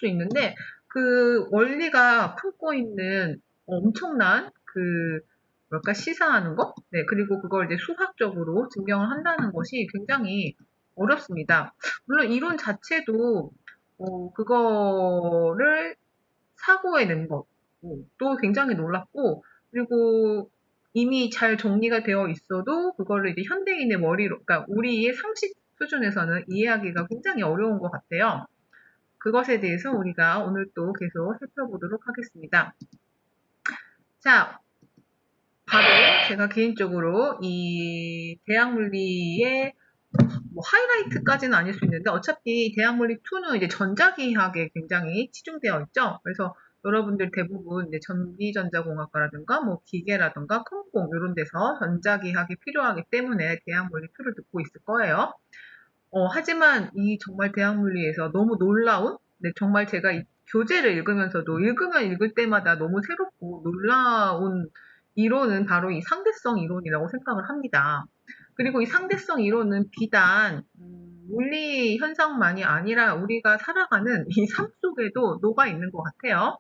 수 있는데 그 원리가 품고 있는 엄청난 뭐랄까 시사하는 거? 네, 그리고 그걸 이제 수학적으로 증명을 한다는 것이 굉장히 어렵습니다. 물론 이론 자체도 그거를 사고에 낸 것도 굉장히 놀랍고, 그리고 이미 잘 정리가 되어 있어도 그거를 이제 현대인의 머리로, 그러니까 우리의 상식 수준에서는 이해하기가 굉장히 어려운 것 같아요. 그것에 대해서 우리가 오늘 또 계속 살펴보도록 하겠습니다. 자, 바로 제가 개인적으로 이 대학물리의 뭐 하이라이트까지는 아닐 수 있는데 어차피 대학물리 2는 이제 전자기학에 굉장히 치중되어 있죠. 그래서 여러분들 대부분 이제 전기전자공학과라든가 뭐 기계라든가 컴공 이런 데서 전자기학이 필요하기 때문에 대학물리 2를 듣고 있을 거예요. 하지만 이 정말 대학물리에서 너무 놀라운, 네, 정말 제가 이 교재를 읽으면서도 읽으면 읽을 때마다 너무 새롭고 놀라운 이론은 바로 이 상대성 이론이라고 생각을 합니다. 그리고 이 상대성 이론은 비단 물리 현상만이 아니라 우리가 살아가는 이 삶 속에도 녹아 있는 것 같아요.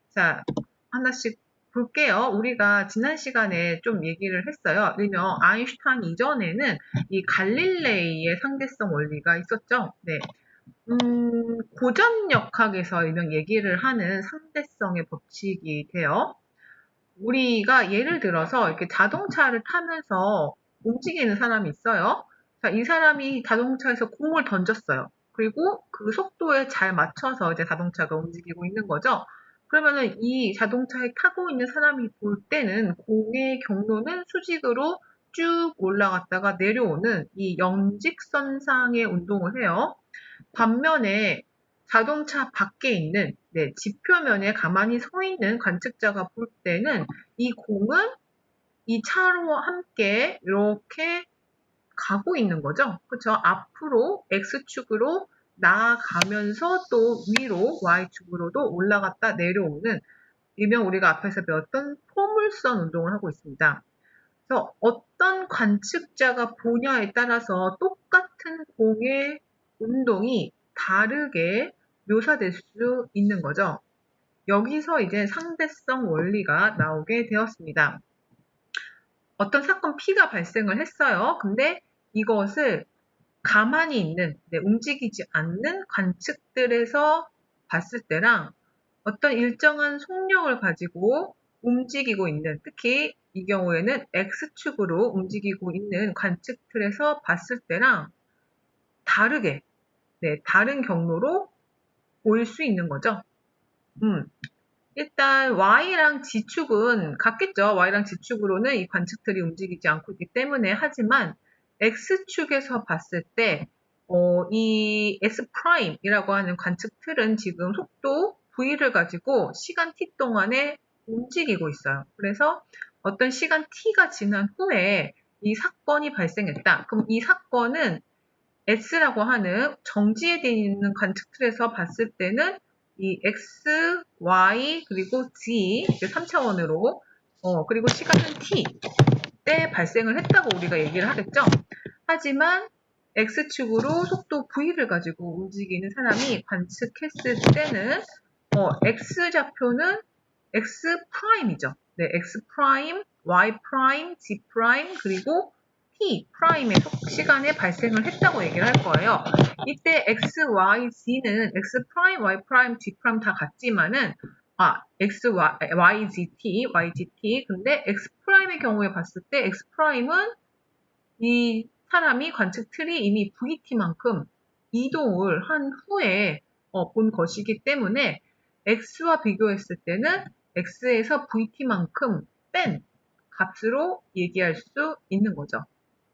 자, 하나씩 볼게요. 우리가 지난 시간에 좀 얘기를 했어요. 일명 아인슈타인 이전에는 이 갈릴레이의 상대성 원리가 있었죠. 네. 고전역학에서 일명 얘기를 하는 상대성의 법칙이 돼요. 우리가 예를 들어서 이렇게 자동차를 타면서 움직이는 사람이 있어요. 자, 이 사람이 자동차에서 공을 던졌어요. 그리고 그 속도에 잘 맞춰서 이제 자동차가 움직이고 있는 거죠. 그러면은 이 자동차에 타고 있는 사람이 볼 때는 공의 경로는 수직으로 쭉 올라갔다가 내려오는 이 영직선상의 운동을 해요. 반면에 자동차 밖에 있는 지표면에 가만히 서 있는 관측자가 볼 때는 이 공은 이 차로 함께 이렇게 가고 있는 거죠. 그렇죠? 앞으로 X축으로 나아가면서 또 위로 Y축으로도 올라갔다 내려오는 일명 우리가 앞에서 배웠던 포물선 운동을 하고 있습니다. 그래서 어떤 관측자가 보냐에 따라서 똑같은 공의 운동이 다르게 묘사될 수 있는 거죠. 여기서 이제 상대성 원리가 나오게 되었습니다. 어떤 사건 P가 발생을 했어요. 근데 이것을 가만히 있는, 움직이지 않는 관측들에서 봤을 때랑 어떤 일정한 속력을 가지고 움직이고 있는, 특히 이 경우에는 X축으로 움직이고 있는 관측틀에서 봤을 때랑 다르게, 다른 경로로 보일 수 있는 거죠. 일단 Y랑 G축은 같겠죠. Y랑 G축으로는 이 관측틀이 움직이지 않고 있기 때문에. 하지만 X축에서 봤을 때 이 S'이라고 하는 관측틀은 지금 속도 V를 가지고 시간 t 동안에 움직이고 있어요. 그래서 어떤 시간 t가 지난 후에 이 사건이 발생했다. 그럼 이 사건은 S라고 하는 정지에 되어 있는 관측틀에서 봤을 때는 이 X, Y, 그리고 Z, 3차원으로, 그리고 시간은 T 때 발생을 했다고 우리가 얘기를 하겠죠. 하지만 X축으로 속도 V를 가지고 움직이는 사람이 관측했을 때는 X좌표는 X'이죠. 네, X', Y', G', 그리고 T', 의 시간에 발생을 했다고 얘기를 할 거예요. 이때 X, Y, Z는 X', Y', G' 다 같지만은 X, Y, Z, T, Y, G, T. 근데 X'의 경우에 봤을 때 X'은 이 사람이 관측 틀이 이미 VT만큼 이동을 한 후에 본 것이기 때문에 X와 비교했을 때는 X에서 VT만큼 뺀 값으로 얘기할 수 있는 거죠.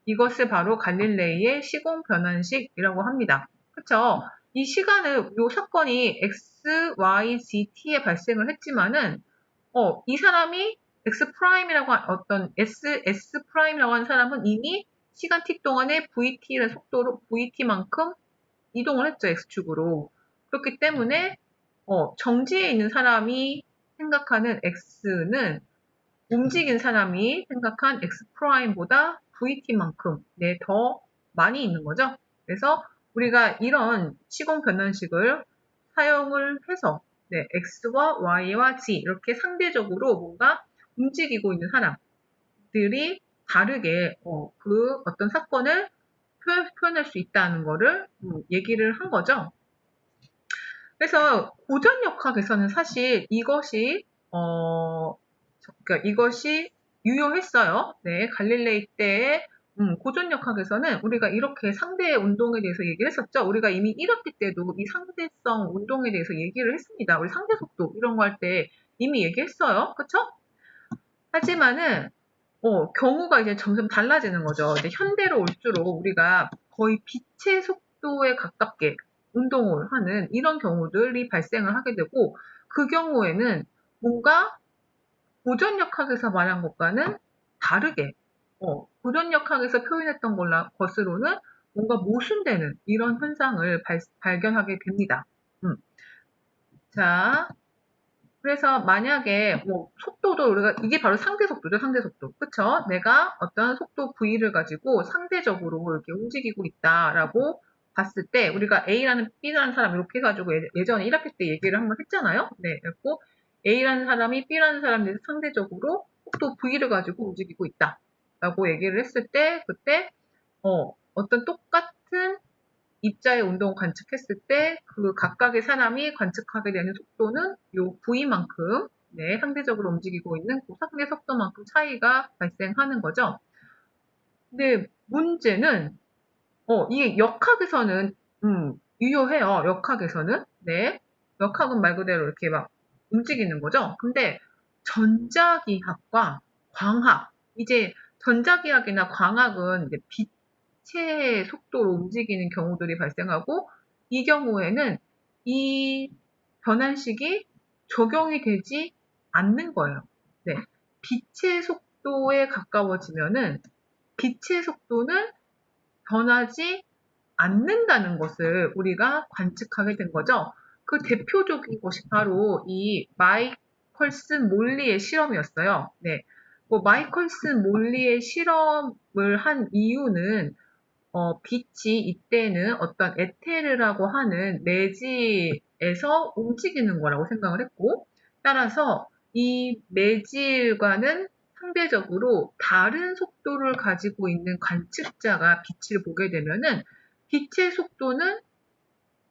이것을 바로 갈릴레이의 시공 변환식이라고 합니다. 그쵸? 이 시간을, 이 사건이 X, Y, Z, T에 발생을 했지만은, 이 사람이 X'이라고 어떤 S'이라고 하는 사람은 이미 시간 t 동안에 VT의 속도로 VT만큼 이동을 했죠, X축으로. 그렇기 때문에, 정지에 있는 사람이 생각하는 X는 움직인 사람이 생각한 X'보다 VT만큼, 더 많이 있는 거죠. 그래서 우리가 이런 시공 변환식을 사용을 해서 네, X와 Y와 Z 이렇게 상대적으로 뭔가 움직이고 있는 사람들이 다르게 그 어떤 사건을 표현할 수 있다는 거를 얘기를 한 거죠. 그래서 고전역학에서는 사실 이것이 그러니까 이것이 유효했어요. 네, 갈릴레이 때의 고전역학에서는 우리가 이렇게 상대 운동에 대해서 얘기를 했었죠. 우리가 이미 1학기 때도 이 상대성 운동에 대해서 얘기를 했습니다. 우리 상대 속도 이런 거 할 때 이미 얘기했어요. 그쵸? 하지만은 경우가 이제 점점 달라지는 거죠. 이제 현대로 올수록 우리가 거의 빛의 속도에 가깝게 운동을 하는 이런 경우들이 발생을 하게 되고 그 경우에는 뭔가 고전역학에서 말한 것과는 다르게 고전역학에서 표현했던 것으로는 뭔가 모순되는 이런 현상을 발견하게 됩니다. 자, 그래서 만약에 뭐 속도도 우리가 이게 바로 상대 속도죠, 상대 속도. 그쵸? 내가 어떤 속도 V를 가지고 상대적으로 이렇게 움직이고 있다라고 봤을 때 우리가 A라는 B라는 사람 이렇게 해가지고 예전에 1학기 때 얘기를 한번 했잖아요. 네, 그래서 A라는 사람이 B라는 사람에 대해서 상대적으로 속도 V를 가지고 움직이고 있다라고 얘기를 했을 때 그때 어떤 똑같은 입자의 운동을 관측했을 때 그 각각의 사람이 관측하게 되는 속도는 요 V만큼 네, 상대적으로 움직이고 있는 그 상대 속도만큼 차이가 발생하는 거죠. 근데 문제는 이게 역학에서는 유효해요. 역학에서는 네, 역학은 말 그대로 이렇게 막 움직이는 거죠. 근데 전자기학과 광학 이제 전자기학이나 광학은 이제 빛의 속도로 움직이는 경우들이 발생하고 이 경우에는 이 변환식이 적용이 되지 않는 거예요. 네, 빛의 속도에 가까워지면은 빛의 속도는 변하지 않는다는 것을 우리가 관측하게 된 거죠. 그 대표적인 것이 바로 이 마이컬슨 몰리의 실험이었어요. 네. 뭐 마이컬슨 몰리의 실험을 한 이유는 빛이 이때는 어떤 에테르라고 하는 매질에서 움직이는 거라고 생각을 했고, 따라서 이 매질과는 상대적으로 다른 속도를 가지고 있는 관측자가 빛을 보게 되면은 빛의 속도는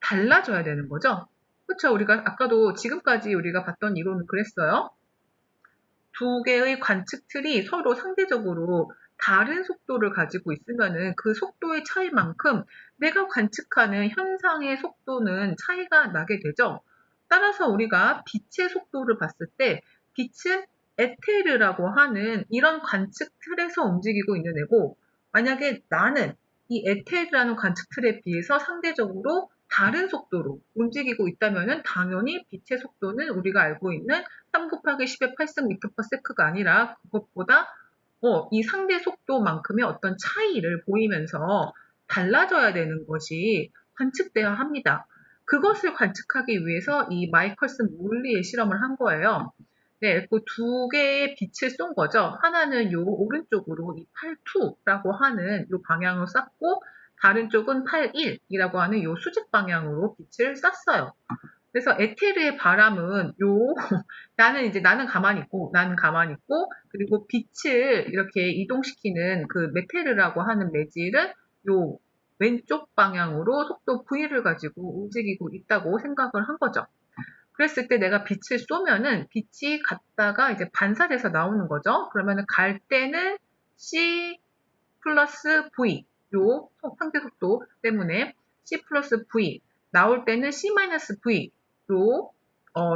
달라져야 되는 거죠. 그렇죠? 우리가 아까도 지금까지 우리가 봤던 이론은 그랬어요. 두 개의 관측 틀이 서로 상대적으로 다른 속도를 가지고 있으면은 그 속도의 차이만큼 내가 관측하는 현상의 속도는 차이가 나게 되죠. 따라서 우리가 빛의 속도를 봤을 때 빛은 에테르라고 하는 이런 관측 틀에서 움직이고 있는 애고 만약에 나는 이 에테르라는 관측 틀에 비해서 상대적으로 다른 속도로 움직이고 있다면은 당연히 빛의 속도는 우리가 알고 있는 3 곱하기 10의 8승 미터 퍼 세크가 아니라 그것보다 이 상대 속도만큼의 어떤 차이를 보이면서 달라져야 되는 것이 관측돼야 합니다. 그것을 관측하기 위해서 이 마이컬슨 몰리의 실험을 한 거예요. 네, 그 두 개의 빛을 쏜 거죠. 하나는 요 오른쪽으로 이 82라고 하는 요 방향으로 쐈고 다른 쪽은 81이라고 하는 요 수직 방향으로 빛을 쐈어요. 그래서 에테르의 바람은 나는 가만히 있고, 그리고 빛을 이렇게 이동시키는 그 메테르라고 하는 매질은 요 왼쪽 방향으로 속도 V를 가지고 움직이고 있다고 생각을 한 거죠. 그랬을 때 내가 빛을 쏘면은 빛이 갔다가 이제 반사돼서 나오는 거죠. 그러면은 갈 때는 C 플러스 V, 요 상대 속도 때문에 C 플러스 V, 나올 때는 C 마이너스 V로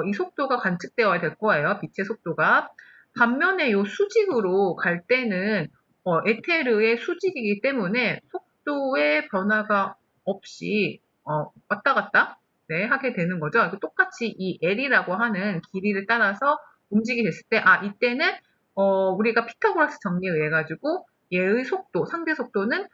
이 속도가 관측되어야 될 거예요. 빛의 속도가. 반면에 요 수직으로 갈 때는 에테르의 수직이기 때문에 속도의 변화가 없이 왔다 갔다 네, 하게 되는 거죠. 똑같이 이 L이라고 하는 길이를 따라서 움직이 됐을 때, 이때는 우리가 피타고라스 정리에 의해 가지고 얘의 속도, 상대 속도는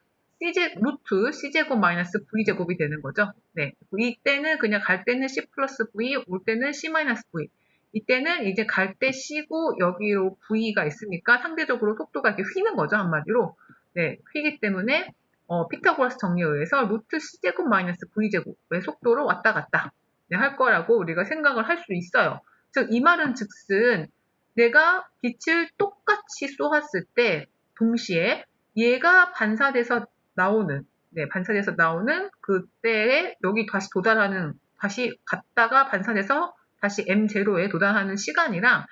루트 C제곱 마이너스 V제곱이 되는 거죠. 네. 이때는 그냥 갈 때는 C 플러스 V, 올 때는 C 마이너스 V. 이때는 이제 갈 때 C고 여기로 V가 있으니까 상대적으로 속도가 이렇게 휘는 거죠. 한마디로. 네. 휘기 때문에, 피타고라스 정리에 의해서 루트 C제곱 마이너스 V제곱의 속도로 왔다 갔다. 네, 할 거라고 우리가 생각을 할 수 있어요. 즉, 이 말은 즉슨 내가 빛을 똑같이 쏘았을 때 동시에 얘가 반사돼서 나오는, 네, 반사돼서 나오는 그때에 여기 다시 도달하는, 다시 갔다가 반사돼서 다시 M0에 도달하는 시간이랑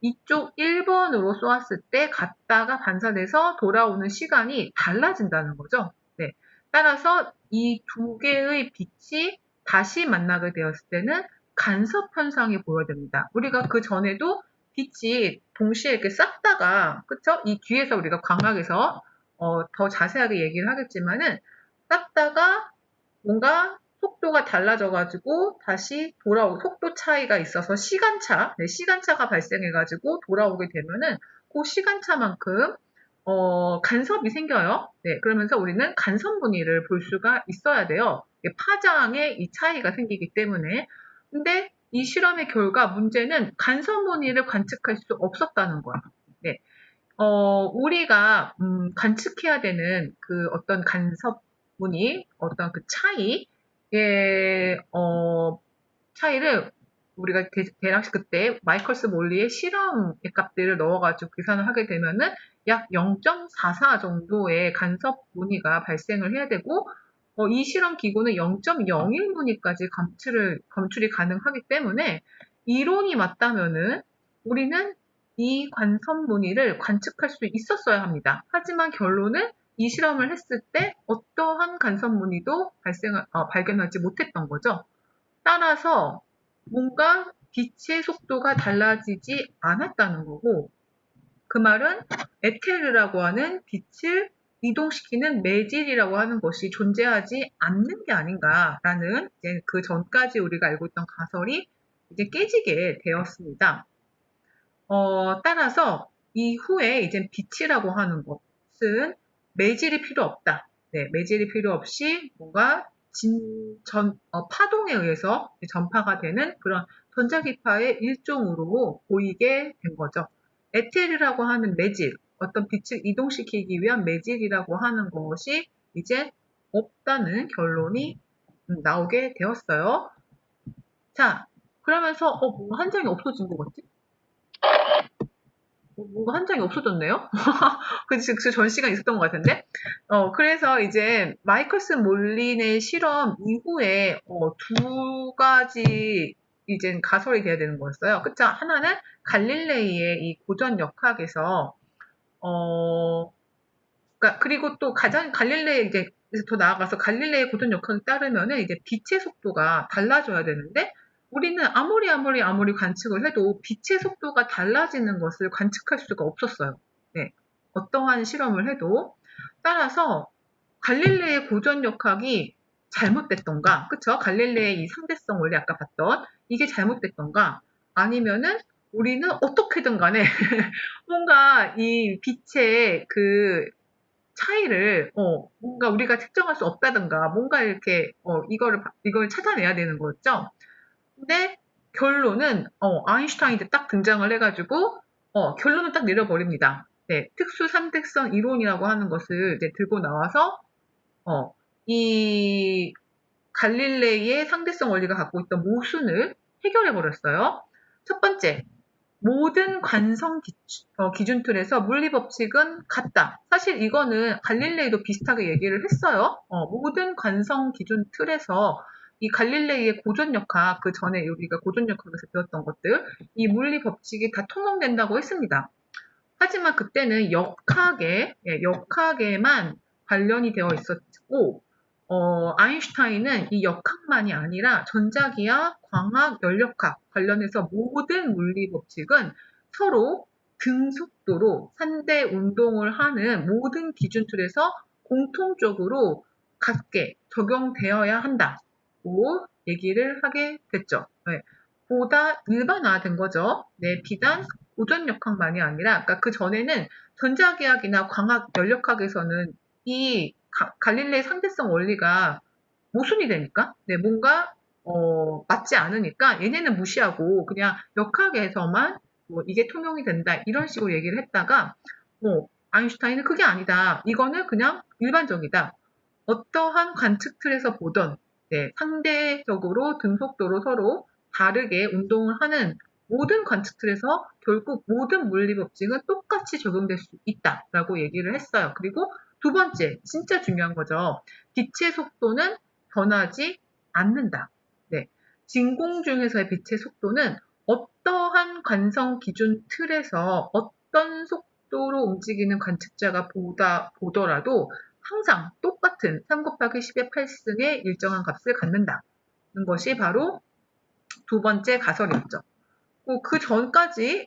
이쪽 1번으로 쏘았을 때 갔다가 반사돼서 돌아오는 시간이 달라진다는 거죠. 네. 따라서 이 두 개의 빛이 다시 만나게 되었을 때는 간섭 현상이 보여됩니다. 우리가 그 전에도 빛이 동시에 이렇게 쌌다가, 그쵸? 이 뒤에서 우리가 광학에서 더 자세하게 얘기를 하겠지만은 쌌다가 뭔가 속도가 달라져가지고 다시 돌아오고 속도 차이가 있어서 시간차, 네, 시간차가 발생해가지고 돌아오게 되면은 그 시간차만큼 간섭이 생겨요. 네, 그러면서 우리는 간섭 무늬를 볼 수가 있어야 돼요. 파장에 이 차이가 생기기 때문에. 근데 이 실험의 결과 문제는 간섭 무늬를 관측할 수 없었다는 거야. 네. 우리가 관측해야 되는 그 어떤 간섭 무늬, 어떤 그 차이의 차이를 우리가 대략 그때 마이컬스 몰리의 실험 값들을 넣어가지고 계산을 하게 되면은 약 0.44 정도의 간섭 무늬가 발생을 해야 되고, 이 실험 기구는 0.01 무늬까지 검출이 가능하기 때문에 이론이 맞다면은 우리는 이 관섭 무늬를 관측할 수 있었어야 합니다. 하지만 결론은 이 실험을 했을 때 어떠한 간섭 무늬도 발견하지 못했던 거죠. 따라서 뭔가 빛의 속도가 달라지지 않았다는 거고, 그 말은 에테르라고 하는 빛을 이동시키는 매질이라고 하는 것이 존재하지 않는 게 아닌가라는 이제 그 전까지 우리가 알고 있던 가설이 이제 깨지게 되었습니다. 따라서 이후에 이제 빛이라고 하는 것은 매질이 필요 없다. 네, 매질이 필요 없이 뭔가 파동에 의해서 전파가 되는 그런 전자기파의 일종으로 보이게 된 거죠. 에테르라고 하는 매질, 어떤 빛을 이동시키기 위한 매질이라고 하는 것이 이제 없다는 결론이 나오게 되었어요. 자, 그러면서 뭔가 한 장이 없어진 것 같지? 뭔가 한 장이 없어졌네요? 그 전 시간 있었던 것 같은데? 그래서 이제 마이클스 몰린의 실험 이후에 두 가지 이제 가설이 돼야 되는 거였어요. 그쵸? 하나는 갈릴레이의 이 고전 역학에서 그러니까 그리고 또 가장 갈릴레이 이제 더 나아가서 갈릴레이 고전 역학에 따르면은 이제 빛의 속도가 달라져야 되는데 우리는 아무리 관측을 해도 빛의 속도가 달라지는 것을 관측할 수가 없었어요. 네. 어떠한 실험을 해도. 따라서 갈릴레이의 고전 역학이 잘못됐던가, 그쵸? 갈릴레이의 이 상대성 원리 아까 봤던 이게 잘못됐던가, 아니면은 우리는 어떻게든 간에 뭔가 이 빛의 그 차이를 뭔가 우리가 측정할 수 없다든가 뭔가 이렇게 이걸 찾아내야 되는 거였죠. 근데 결론은 아인슈타인이 딱 등장을 해가지고 결론을 딱 내려버립니다. 네, 특수 상대성 이론이라고 하는 것을 이제 들고 나와서 이 갈릴레이의 상대성 원리가 갖고 있던 모순을 해결해 버렸어요. 첫 번째, 모든 관성 기준 틀에서 물리 법칙은 같다. 사실 이거는 갈릴레이도 비슷하게 얘기를 했어요. 모든 관성 기준 틀에서 이 갈릴레이의 고전 역학, 그 전에 우리가 고전 역학에서 배웠던 것들, 이 물리 법칙이 다 통용된다고 했습니다. 하지만 그때는 역학에만 관련이 되어 있었고, 아인슈타인은 이 역학만이 아니라 전자기학, 광학, 연력학 관련해서 모든 물리 법칙은 서로 등속도로 산대 운동을 하는 모든 기준 틀에서 공통적으로 같게 적용되어야 한다고 얘기를 하게 됐죠. 네. 보다 일반화된 거죠. 네, 비단 고전 역학만이 아니라, 그러니까 그 전에는 전자기학이나 광학, 연력학에서는 이 갈릴레이 상대성 원리가 모순이 되니까, 네, 뭔가 맞지 않으니까 얘네는 무시하고 그냥 역학에서만 뭐 이게 통용이 된다 이런 식으로 얘기를 했다가 아인슈타인은 그게 아니다. 이거는 그냥 일반적이다. 어떠한 관측 틀에서 보던 상대적으로 등속도로 서로 다르게 운동을 하는 모든 관측틀에서 결국 모든 물리 법칙은 똑같이 적용될 수 있다라고 얘기를 했어요. 그리고 두 번째, 진짜 중요한 거죠. 빛의 속도는 변하지 않는다. 진공 중에서의 빛의 속도는 어떠한 관성 기준 틀에서 어떤 속도로 움직이는 관측자가 보더라도 항상 똑같은 3 곱하기 10의 8승의 일정한 값을 갖는다는 것이 바로 두 번째 가설이었죠. 그 전까지는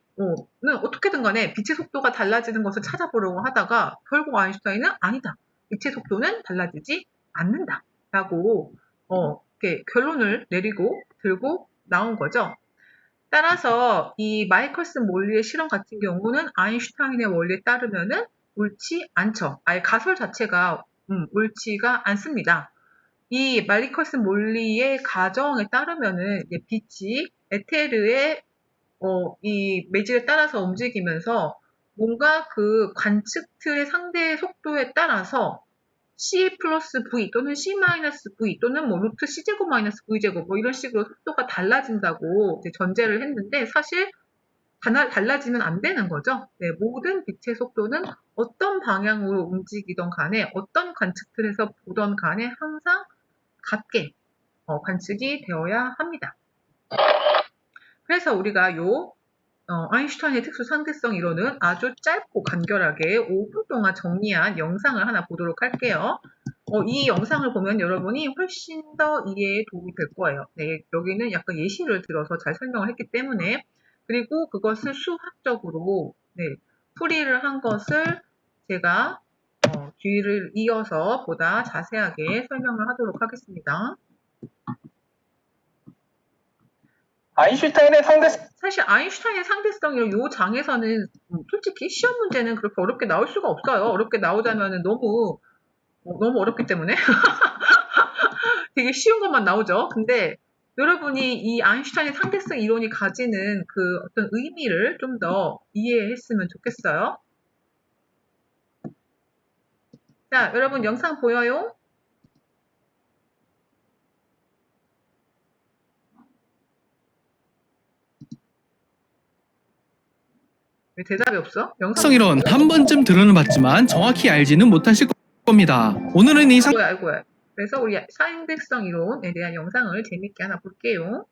어떻게든 간에 빛의 속도가 달라지는 것을 찾아보려고 하다가 결국 아인슈타인은 아니다. 빛의 속도는 달라지지 않는다. 라고 이렇게 결론을 내리고 들고 나온 거죠. 따라서 이 마이컬슨 몰리의 실험 같은 경우는 아인슈타인의 원리에 따르면은 옳지 않죠. 아예 가설 자체가 옳지가 않습니다. 이 마이컬슨 몰리의 가정에 따르면은 빛이 에테르의 이 매질에 따라서 움직이면서 뭔가 그 관측틀의 상대의 속도에 따라서 C 플러스 V 또는 C 마이너스 V 또는 뭐 루트 C제곱 마이너스 V제곱 뭐 이런 식으로 속도가 달라진다고 이제 전제를 했는데 사실 달라지면 안 되는 거죠. 모든 빛의 속도는 어떤 방향으로 움직이던 간에 어떤 관측틀에서 보던 간에 항상 같게 관측이 되어야 합니다. 그래서 우리가 아인슈타인의 특수 상대성 이론은 아주 짧고 간결하게 5분 동안 정리한 영상을 하나 보도록 할게요. 이 영상을 보면 여러분이 훨씬 더 이해에 도움이 될 거예요. 여기는 약간 예시를 들어서 잘 설명을 했기 때문에 그리고 그것을 수학적으로 풀이를 한 것을 제가 뒤를 이어서 보다 자세하게 설명을 하도록 하겠습니다. 아인슈타인의 사실 아인슈타인의 상대성이랑 이 장에서는 솔직히 시험 문제는 그렇게 어렵게 나올 수가 없어요. 어렵게 나오자면 너무 어렵기 때문에 되게 쉬운 것만 나오죠. 근데 여러분이 이 아인슈타인의 상대성 이론이 가지는 그 어떤 의미를 좀 더 이해했으면 좋겠어요. 자, 여러분 영상 보여요? 왜 대답이 없어? 상대성 이론 한 번쯤 들어는 봤지만 정확히 알지는 못하실 겁니다. 오늘은 이 아이고야. 그래서 우리 상대성 이론에 대한 영상을 재밌게 하나 볼게요.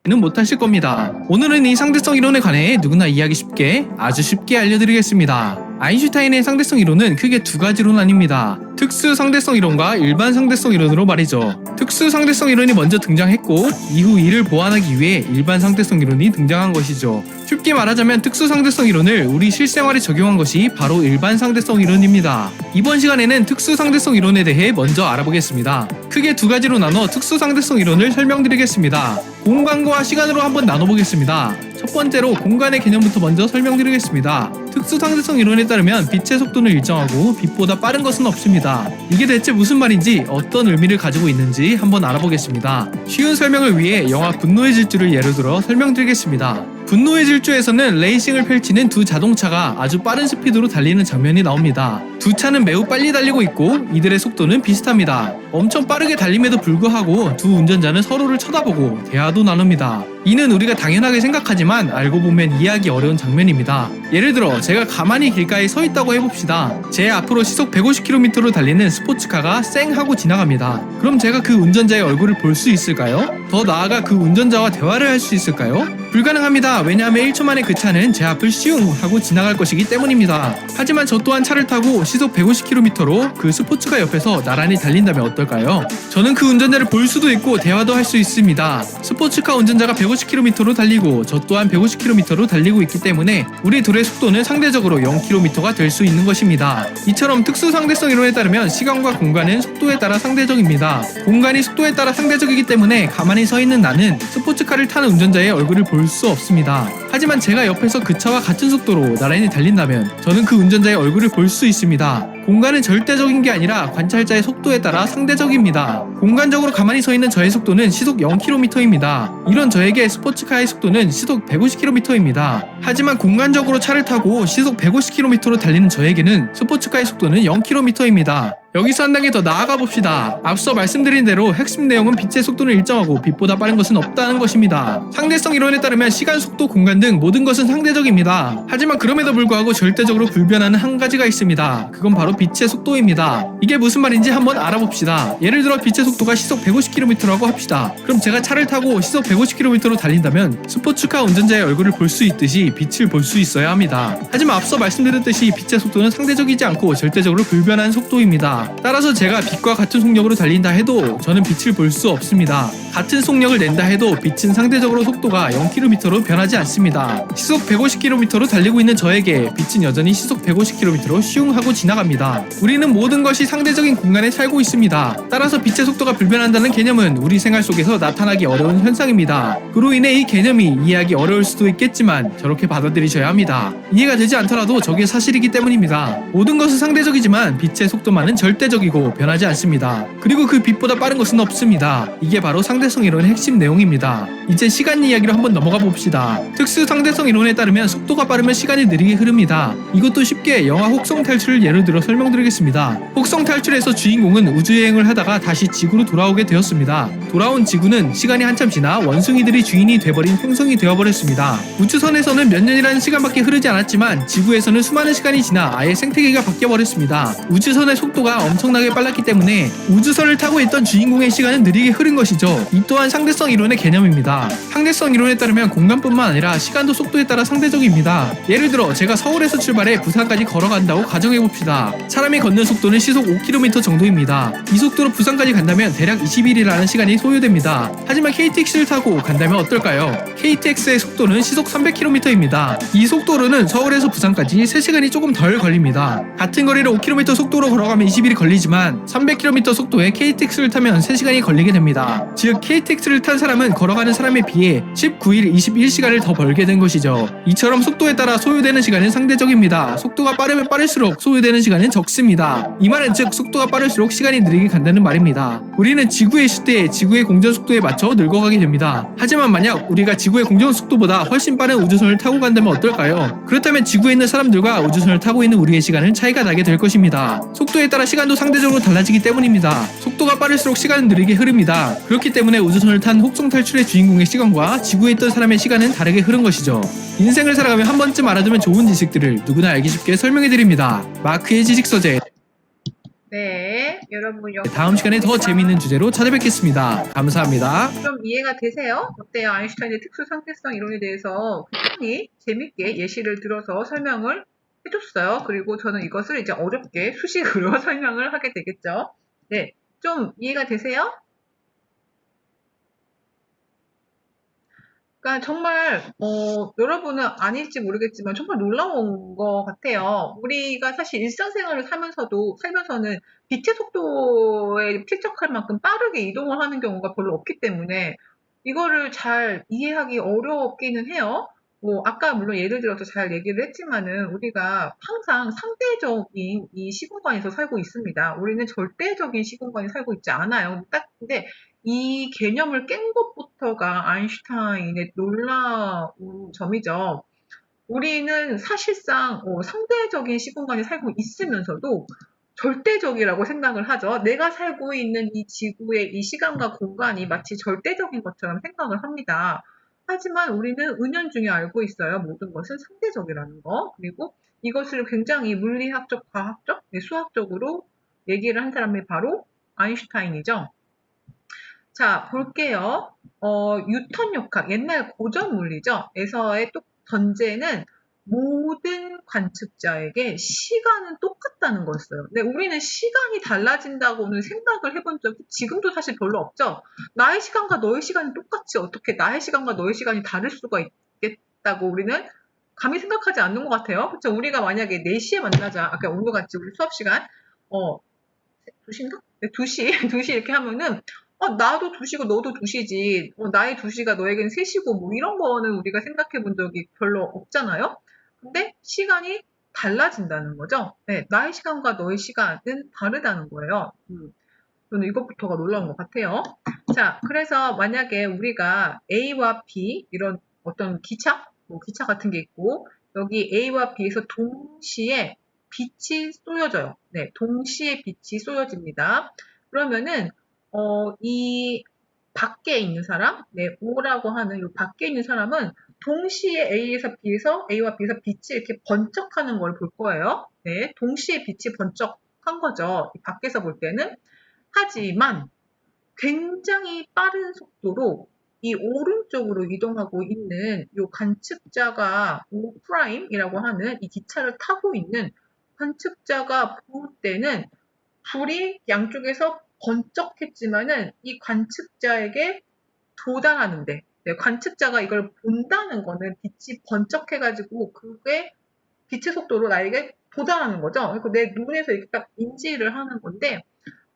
는 못하실 겁니다. 오늘은 이 상대성 이론에 관해 누구나 이해하기 쉽게 아주 쉽게 알려드리겠습니다. 아인슈타인의 상대성 이론은 크게 두 가지로 나뉩니다. 특수 상대성 이론과 일반 상대성 이론으로 말이죠. 특수 상대성 이론이 먼저 등장했고 이후 이를 보완하기 위해 일반 상대성 이론이 등장한 것이죠. 쉽게 말하자면 특수 상대성 이론을 우리 실생활에 적용한 것이 바로 일반 상대성 이론입니다. 이번 시간에는 특수 상대성 이론에 대해 먼저 알아보겠습니다. 크게 두 가지로 나눠 특수 상대성 이론을 설명드리겠습니다. 공간과 시간으로 한번 나눠보겠습니다. 첫 번째로 공간의 개념부터 먼저 설명드리겠습니다. 특수 상대성 이론에 따르면 빛의 속도는 일정하고 빛보다 빠른 것은 없습니다. 이게 대체 무슨 말인지 어떤 의미를 가지고 있는지 한번 알아보겠습니다. 쉬운 설명을 위해 영화 분노의 질주를 예로 들어 설명드리겠습니다. 분노의 질주에서는 레이싱을 펼치는 두 자동차가 아주 빠른 스피드로 달리는 장면이 나옵니다. 두 차는 매우 빨리 달리고 있고 이들의 속도는 비슷합니다. 엄청 빠르게 달림에도 불구하고 두 운전자는 서로를 쳐다보고 대화도 나눕니다. 이는 우리가 당연하게 생각하지만 알고 보면 이해하기 어려운 장면입니다. 예를 들어 제가 가만히 길가에 서 있다고 해봅시다. 제 앞으로 시속 150km로 달리는 스포츠카가 쌩 하고 지나갑니다. 그럼 제가 그 운전자의 얼굴을 볼 수 있을까요? 더 나아가 그 운전자와 대화를 할 수 있을까요? 불가능합니다. 왜냐하면 1초 만에 그 차는 제 앞을 슝 하고 지나갈 것이기 때문입니다. 하지만 저 또한 차를 타고 시속 150km로 그 스포츠카 옆에서 나란히 달린다면 어떨까요? 저는 그 운전자를 볼 수도 있고 대화도 할 수 있습니다. 스포츠카 운전자가 150km로 달리고 저 또한 150km로 달리고 있기 때문에 우리 둘의 속도는 상대적으로 0km가 될 수 있는 것입니다. 이처럼 특수 상대성 이론에 따르면 시간과 공간은 속도에 따라 상대적입니다. 공간이 속도에 따라 상대적이기 때문에 가만히 서 있는 나는 스포츠카를 타는 운전자의 얼굴을 볼 수 없습니다. 하지만 제가 옆에서 그 차와 같은 속도로 나란히 달린다면 저는 그 운전자의 얼굴을 볼 수 있습니다. 공간은 절대적인 게 아니라 관찰자의 속도에 따라 상대적입니다. 공간적으로 가만히 서 있는 저의 속도는 시속 0km입니다. 이런 저에게 스포츠카의 속도는 시속 150km입니다. 하지만 공간적으로 차를 타고 시속 150km로 달리는 저에게는 스포츠카의 속도는 0km입니다. 여기서 한 단계 더 나아가 봅시다. 앞서 말씀드린 대로 핵심 내용은 빛의 속도는 일정하고 빛보다 빠른 것은 없다는 것입니다. 상대성 이론에 따르면 시간, 속도, 공간 등 모든 것은 상대적입니다. 하지만 그럼에도 불구하고 절대적으로 불변하는 한 가지가 있습니다. 그건 바로 빛의 속도입니다. 이게 무슨 말인지 한번 알아봅시다. 예를 들어 빛의 속도가 시속 150km라고 합시다. 그럼 제가 차를 타고 시속 150km로 달린다면 스포츠카 운전자의 얼굴을 볼 수 있듯이 빛을 볼 수 있어야 합니다. 하지만 앞서 말씀드렸듯이 빛의 속도는 상대적이지 않고 절대적으로 불변한 속도입니다. 따라서 제가 빛과 같은 속력으로 달린다 해도 저는 빛을 볼 수 없습니다. 같은 속력을 낸다 해도 빛은 상대적으로 속도가 0km로 변하지 않습니다. 시속 150km로 달리고 있는 저에게 빛은 여전히 시속 150km로 슝 하고 지나갑니다. 우리는 모든 것이 상대적인 공간에 살고 있습니다. 따라서 빛의 속도가 불변한다는 개념은 우리 생활 속에서 나타나기 어려운 현상입니다. 그로 인해 이 개념이 이해하기 어려울 수도 있겠지만 저렇게 받아들이셔야 합니다. 이해가 되지 않더라도 저게 사실이기 때문입니다. 모든 것은 상대적이지만 빛의 속도만은 절대적이고 변하지 않습니다. 그리고 그 빛보다 빠른 것은 없습니다. 이게 바로 상대성 이론의 핵심 내용입니다. 이제 시간 이야기로 한번 넘어가 봅시다. 특수 상대성 이론에 따르면 속도가 빠르면 시간이 느리게 흐릅니다. 이것도 쉽게 영화 혹성 탈출을 예를 들어 설명드리겠습니다. 혹성 탈출에서 주인공은 우주여행을 하다가 다시 지구로 돌아오게 되었습니다. 돌아온 지구는 시간이 한참 지나 원숭이들이 주인이 돼버린 행성이 되어버렸습니다. 우주선에서는 몇 년이라는 시간밖에 흐르지 않았지만 지구에서는 수많은 시간이 지나 아예 생태계가 바뀌어버렸습니다. 우주선의 속도가 엄청나게 빨랐기 때문에 우주선을 타고 있던 주인공의 시간은 느리게 흐른 것이죠. 이 또한 상대성 이론의 개념입니다. 상대성 이론에 따르면 공간뿐만 아니라 시간도 속도에 따라 상대적입니다. 예를 들어 제가 서울에서 출발해 부산까지 걸어간다고 가정해봅시다. 사람이 걷는 속도는 시속 5km 정도입니다. 이 속도로 부산까지 간다면 대략 20일이라는 시간이 소요됩니다. 하지만 KTX를 타고 간다면 어떨까요? KTX의 속도는 시속 300km입니다. 이 속도로는 서울에서 부산까지 3시간이 조금 덜 걸립니다. 같은 거리를 5km 속도로 걸어가면 20일이 걸리지만 300km 속도의 KTX를 타면 3시간이 걸리게 됩니다. 즉 KTX를 탄 사람은 걸어가는 사람에 비해 19일 21시간을 더 벌게 된 것이죠. 이처럼 속도에 따라 소요되는 시간은 상대적입니다. 속도가 빠르면 빠를수록 소요되는 시간은 적습니다. 이 말은 즉 속도가 빠를수록 시간이 느리게 간다는 말입니다. 우리는 지구에 있을 때 지구의 공전 속도에 맞춰 늙어가게 됩니다. 하지만 만약 우리가 지구의 공전 속도보다 훨씬 빠른 우주선을 타고 간다면 어떨까요? 그렇다면 지구에 있는 사람들과 우주선을 타고 있는 우리의 시간은 차이가 나게 될 것입니다. 속도에 따라 시간도 상대적으로 달라지기 때문입니다. 속도가 빠를수록 시간은 느리게 흐릅니다. 그렇기 때문에 우주선을 탄 혹성 탈출의 주인공의 시간과 지구에 있던 사람의 시간은 다르게 흐른 것이죠. 인생을 살아가며 한 번쯤 알아두면 좋은 지식들을 누구나 알기 쉽게 설명해드립니다. 마크의 지식서재. 네, 여러분 다음 시간에 더 재미있는 주제로 찾아뵙겠습니다. 감사합니다. 좀 이해가 되세요? 어때요? 아인슈타인의 특수 상대성 이론에 대해서 굉장히 재밌게 예시를 들어서 설명을 해줬어요. 그리고 저는 이것을 이제 어렵게 수식으로 설명을 하게 되겠죠. 네, 좀 이해가 되세요? 그러니까 정말 여러분은 아닐지 모르겠지만 정말 놀라운 것 같아요. 우리가 사실 일상생활을 살면서는 빛의 속도에 필적할 만큼 빠르게 이동을 하는 경우가 별로 없기 때문에 이거를 잘 이해하기 어렵기는 해요. 뭐 아까 물론 예를 들어서 잘 얘기를 했지만은 우리가 항상 상대적인 이 시공간에서 살고 있습니다. 우리는 절대적인 시공간에 살고 있지 않아요. 근데 이 개념을 깬 것부터가 아인슈타인의 놀라운 점이죠. 우리는 사실상 상대적인 시공간에 살고 있으면서도 절대적이라고 생각을 하죠. 내가 살고 있는 이 지구의 이 시간과 공간이 마치 절대적인 것처럼 생각을 합니다. 하지만 우리는 은연중에 알고 있어요. 모든 것은 상대적이라는 거. 그리고 이것을 굉장히 물리학적, 과학적, 수학적으로 얘기를 한 사람이 바로 아인슈타인이죠. 자, 볼게요. 뉴턴 역학, 옛날 고전 물리죠. 에서의 또 전제는 모든 관측자에게 시간은 똑같다는 거였어요. 근데 우리는 시간이 달라진다고는 생각을 해본 적이 지금도 사실 별로 없죠. 나의 시간과 너의 시간이 똑같이 어떻게 나의 시간과 너의 시간이 다를 수가 있겠다고 우리는 감히 생각하지 않는 것 같아요. 그렇죠? 우리가 만약에 4시에 만나자. 아까 오늘 같이 우리 수업 시간 2시인가? 네, 2시, 2시 이렇게 하면은 나도 2시고 너도 2시지. 나의 2시가 너에겐 3시고 뭐 이런 거는 우리가 생각해 본 적이 별로 없잖아요. 근데 시간이 달라진다는 거죠. 네, 나의 시간과 너의 시간은 다르다는 거예요. 저는 이것부터가 놀라운 것 같아요. 자, 그래서 만약에 우리가 A와 B 이런 어떤 기차, 뭐 기차 같은 게 있고 여기 A와 B에서 동시에 빛이 쏘여져요. 네, 동시에 빛이 쏘여집니다. 그러면은 이 밖에 있는 사람, 네, O라고 하는 이 밖에 있는 사람은 동시에 A와 B에서 빛이 이렇게 번쩍하는 걸 볼 거예요. 네, 동시에 빛이 번쩍한 거죠. 이 밖에서 볼 때는. 하지만 굉장히 빠른 속도로 이 오른쪽으로 이동하고 있는 이 관측자가 O'이라고 하는 이 기차를 타고 있는 관측자가 볼 때는 불이 양쪽에서 번쩍했지만은 이 관측자에게 도달하는데, 네, 관측자가 이걸 본다는 거는 빛이 번쩍해가지고 그게 빛의 속도로 나에게 도달하는 거죠. 그래서 내 눈에서 이렇게 딱 인지를 하는 건데,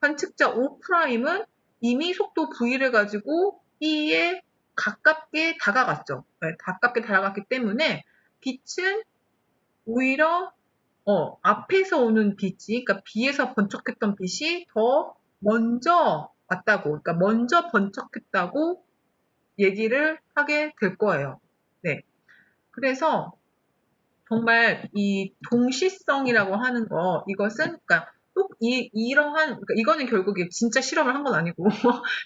관측자 O'은 이미 속도 V를 가지고 B에 가깝게 다가갔죠. 네, 가깝게 다가갔기 때문에 빛은 오히려 앞에서 오는 빛이, 그러니까 B에서 번쩍했던 빛이 더 먼저 왔다고, 그러니까 먼저 번쩍했다고 얘기를 하게 될 거예요. 네. 그래서 정말 이 동시성이라고 하는 거, 이것은, 그러니까 이러한, 그러니까 이거는 결국 진짜 실험을 한 건 아니고,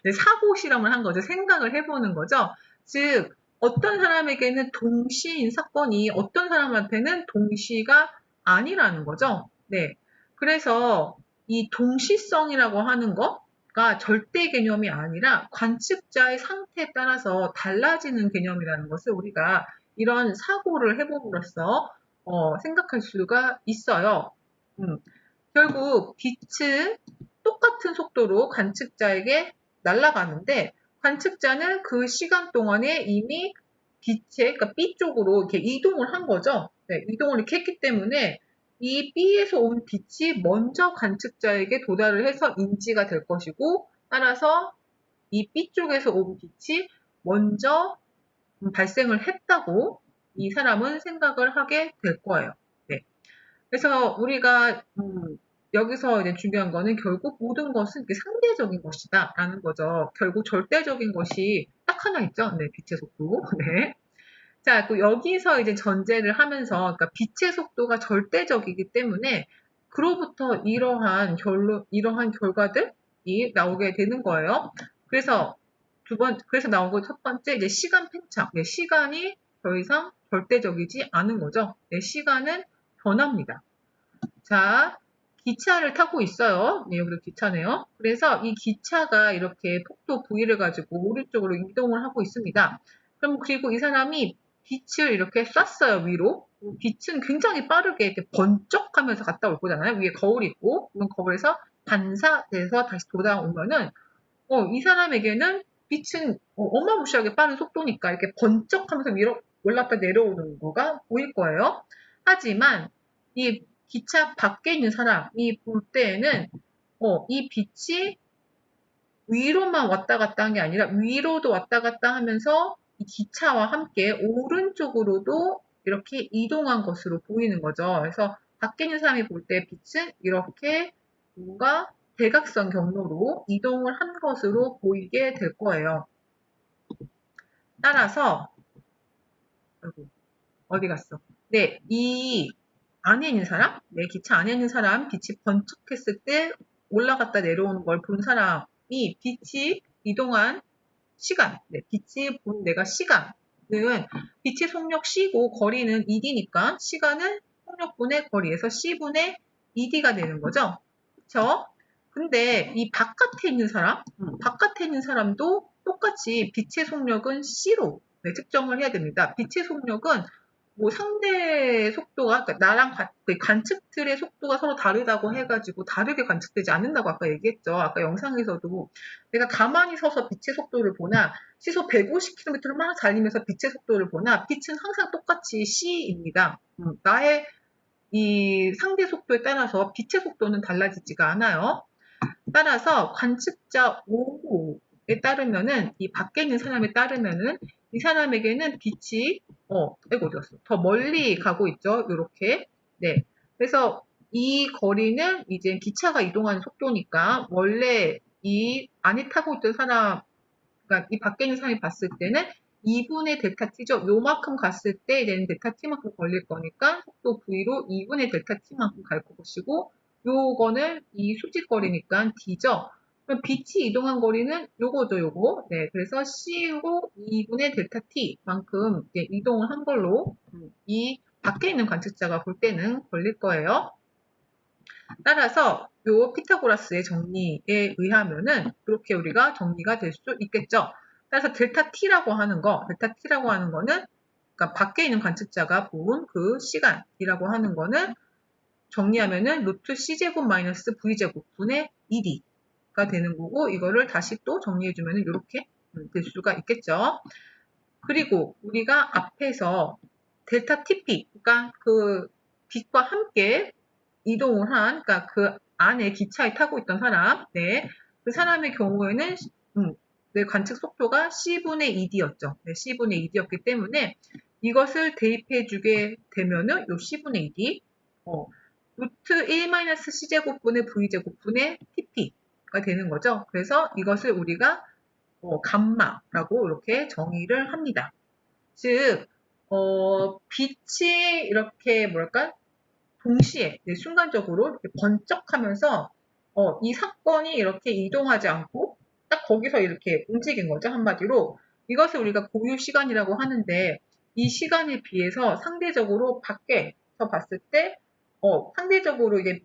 네, 사고 실험을 한 거죠. 생각을 해보는 거죠. 즉, 어떤 사람에게는 동시인 사건이 어떤 사람한테는 동시가 아니라는 거죠. 네. 그래서 이 동시성이라고 하는 거가 절대 개념이 아니라 관측자의 상태에 따라서 달라지는 개념이라는 것을 우리가 이런 사고를 해봄으로써 생각할 수가 있어요. 결국 빛은 똑같은 속도로 관측자에게 날아가는데 관측자는 그 시간 동안에 이미 그러니까 B 쪽으로 이렇게 이동을 한 거죠. 네, 이동을 이렇게 했기 때문에 이 B에서 온 빛이 먼저 관측자에게 도달을 해서 인지가 될 것이고 따라서 이 B 쪽에서 온 빛이 먼저 발생을 했다고 이 사람은 생각을 하게 될 거예요. 네. 그래서 우리가 여기서 이제 중요한 거는 결국 모든 것은 이렇게 상대적인 것이다라는 거죠. 결국 절대적인 것이 딱 하나 있죠. 네, 빛의 속도. 네. 자, 여기서 이제 전제를 하면서, 그러니까 빛의 속도가 절대적이기 때문에 그로부터 이러한 결과들이 나오게 되는 거예요. 그래서 그래서 나온 거 첫 번째, 이제 시간 팽창. 네, 시간이 더 이상 절대적이지 않은 거죠. 네, 시간은 변합니다. 자, 기차를 타고 있어요. 네, 여기도 기차네요. 그래서 이 기차가 이렇게 폭도 V를 가지고 오른쪽으로 이동을 하고 있습니다. 그럼 그리고 이 사람이 빛을 이렇게 쐈어요, 위로. 빛은 굉장히 빠르게 이렇게 번쩍하면서 갔다 올 거잖아요. 위에 거울이 있고, 그럼 거울에서 반사돼서 다시 돌아오면은, 이 사람에게는 빛은 어마무시하게 빠른 속도니까 이렇게 번쩍하면서 위로 올랐다 내려오는 거가 보일 거예요. 하지만 이 기차 밖에 있는 사람이 볼 때에는 이 빛이 위로만 왔다 갔다 한 게 아니라 위로도 왔다 갔다 하면서 이 기차와 함께 오른쪽으로도 이렇게 이동한 것으로 보이는 거죠. 그래서 밖에 있는 사람이 볼 때 빛은 이렇게 뭔가 대각선 경로로 이동을 한 것으로 보이게 될 거예요. 따라서 어디 갔어? 네, 이 안에 있는 사람, 네, 기차 안에 있는 사람, 빛이 번쩍했을 때 올라갔다 내려오는 걸 본 사람이 빛이 이동한 시간, 네, 빛이 본 내가 시간은 빛의 속력 C고 거리는 ED니까 시간은 속력분의 거리에서 C분의 ED가 되는 거죠. 그쵸? 근데 이 바깥에 있는 사람도 똑같이 빛의 속력은 C로 네, 측정을 해야 됩니다. 빛의 속력은 뭐 상대 속도가 그러니까 나랑 관측틀의 속도가 서로 다르다고 해가지고 다르게 관측되지 않는다고 아까 얘기했죠. 아까 영상에서도 내가 가만히 서서 빛의 속도를 보나 시속 150km를 막 달리면서 빛의 속도를 보나 빛은 항상 똑같이 C입니다. 나의 이 상대 속도에 따라서 빛의 속도는 달라지지가 않아요. 따라서 관측자 5호에 따르면은 이 밖에 있는 사람에 따르면은 이 사람에게는 빛이 어디 갔어? 더 멀리 가고 있죠. 이렇게. 네. 그래서 이 거리는 이제 기차가 이동하는 속도니까 원래 이 안에 타고 있던 사람, 그러니까 이 밖에 있는 사람이 봤을 때는 2분의 델타 t죠. 요만큼 갔을 때 얘는 델타 t만큼 걸릴 거니까 속도 v로 2분의 델타 t만큼 갈 것이고 요거는 이 수직거리니까 d죠. 그럼 빛이 이동한 거리는 요거죠, 요거. 네, 그래서 c로 2분의 델타 t만큼 이동을 한 걸로 이 밖에 있는 관측자가 볼 때는 걸릴 거예요. 따라서 요 피타고라스의 정리에 의하면은 그렇게 우리가 정리가 될 수 있겠죠. 따라서 델타 t라고 하는 거는 그러니까 밖에 있는 관측자가 본 그 시간이라고 하는 거는 정리하면은 루트 c제곱 마이너스 v제곱 분의 2d가 되는 거고 이거를 다시 또 정리해주면은 이렇게 될 수가 있겠죠. 그리고 우리가 앞에서 델타 TP, 그러니까 그 빛과 함께 이동을 한, 그러니까 그 안에 기차에 타고 있던 사람, 네, 그 사람의 경우에는 네, 관측 속도가 C분의 2D였죠. 네, C분의 2D였기 때문에 이것을 대입해주게 되면은 요 C분의 2D, 루트 1-C제곱분의 V제곱분의 TP가 되는 거죠. 그래서 이것을 우리가 감마라고 이렇게 정의를 합니다. 즉, 빛이 이렇게 뭐랄까 동시에 순간적으로 이렇게 번쩍하면서 이 사건이 이렇게 이동하지 않고 딱 거기서 이렇게 움직인 거죠. 한마디로 이것을 우리가 고유 시간이라고 하는데 이 시간에 비해서 상대적으로 밖에서 봤을 때 상대적으로 이게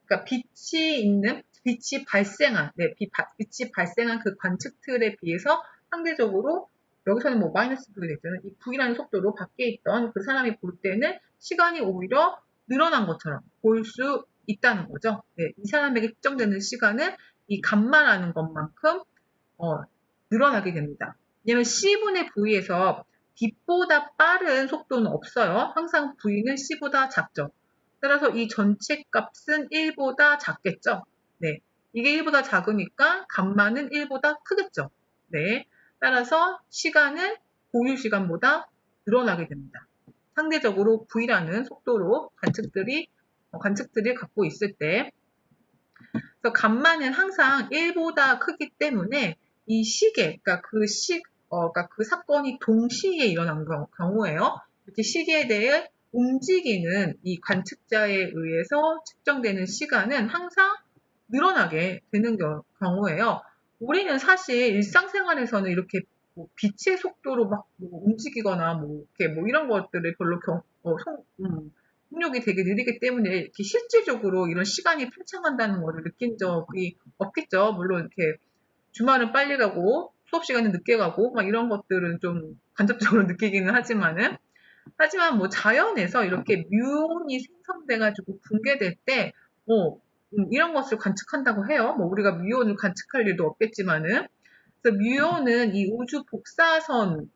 그러니까 빛이 발생한, 빛이 발생한 그 관측틀에 비해서 상대적으로 여기서는 뭐 마이너스 V가 됐잖아요. 이 V라는 속도로 밖에 있던 그 사람이 볼 때는 시간이 오히려 늘어난 것처럼 보일 수 있다는 거죠. 네, 이 사람에게 측정되는 시간은 이 감마라는 것만큼 늘어나게 됩니다. 왜냐면 C분의 V에서 빛보다 빠른 속도는 없어요. 항상 V는 C보다 작죠. 따라서 이 전체 값은 1보다 작겠죠. 네. 이게 1보다 작으니까 감마는 1보다 크겠죠. 네. 따라서 시간은 고유 시간보다 늘어나게 됩니다. 상대적으로 V라는 속도로 관측들이 갖고 있을 때, 그래서 감마는 항상 1보다 크기 때문에 이 시계, 그러니까 그러니까 그 사건이 동시에 일어난 경우에요. 이렇게 시계에 대해 움직이는 이 관측자에 의해서 측정되는 시간은 항상 늘어나게 되는 경우에요. 우리는 사실 일상생활에서는 이렇게 뭐 빛의 속도로 막뭐 움직이거나 이렇게 이런 것들을 별로 속력이 되게 느리기 때문에 이렇게 실질적으로 이런 시간이 팽창한다는 것을 느낀 적이 없겠죠. 물론 이렇게 주말은 빨리 가고 수업 시간은 늦게 가고 막 이런 것들은 좀 간접적으로 느끼기는 하지만 뭐 자연에서 이렇게 뮤온이 생성돼가지고 붕괴될 때 이런 것을 관측한다고 해요. 뭐 우리가 뮤온을 관측할 일도 없겠지만은 그래서 뮤온은 이 우주 복사선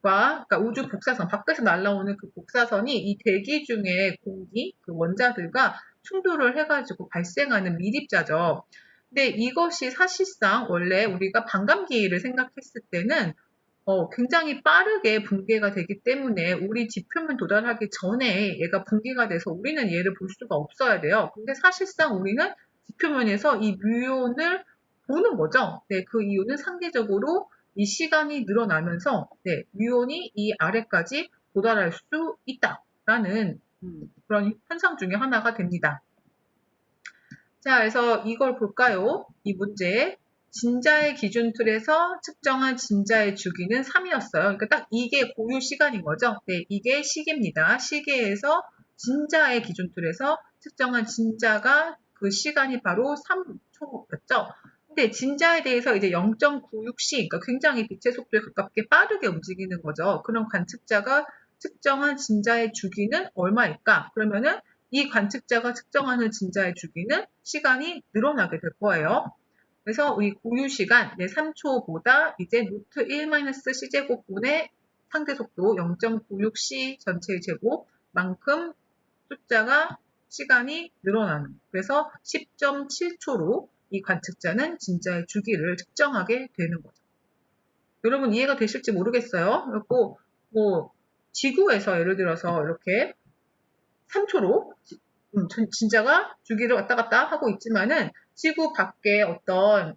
그러니까 우주 복사선, 밖에서 날아오는 그 복사선이 이 대기 중에 공기, 그 원자들과 충돌을 해가지고 발생하는 미립자죠. 근데 이것이 사실상 원래 우리가 반감기를 생각했을 때는 굉장히 빠르게 붕괴가 되기 때문에 우리 지표면 도달하기 전에 얘가 붕괴가 돼서 우리는 얘를 볼 수가 없어야 돼요. 근데 사실상 우리는 지표면에서 이 뮤온을 보는 거죠. 네, 그 이유는 상대적으로 이 시간이 늘어나면서 뮤온이 이 아래까지 도달할 수 있다라는 그런 현상 중에 하나가 됩니다. 자, 그래서 이걸 볼까요? 이 문제. 진자의 기준 틀에서 측정한 진자의 주기는 3이었어요. 그러니까 딱 이게 고유 시간인 거죠. 네, 이게 시계입니다. 시계에서 진자의 기준 틀에서 측정한 진자가 그 시간이 바로 3초였죠. 근데 진자에 대해서 이제 0.96c, 그러니까 굉장히 빛의 속도에 가깝게 빠르게 움직이는 거죠. 그런 관측자가 측정한 진자의 주기는 얼마일까? 그러면은 이 관측자가 측정하는 진자의 주기는 시간이 늘어나게 될 거예요. 그래서 우리 고유 시간 3초보다 이제 루트 1-c제곱분의 상대 속도 0.96c 전체의 제곱만큼 숫자가 시간이 늘어나는 그래서 10.7초로 이 관측자는 진자의 주기를 측정하게 되는 거죠. 여러분 이해가 되실지 모르겠어요. 그리고 뭐 지구에서 예를 들어서 이렇게 3초로 진자가 주기를 왔다 갔다 하고 있지만은 지구 밖에 어떤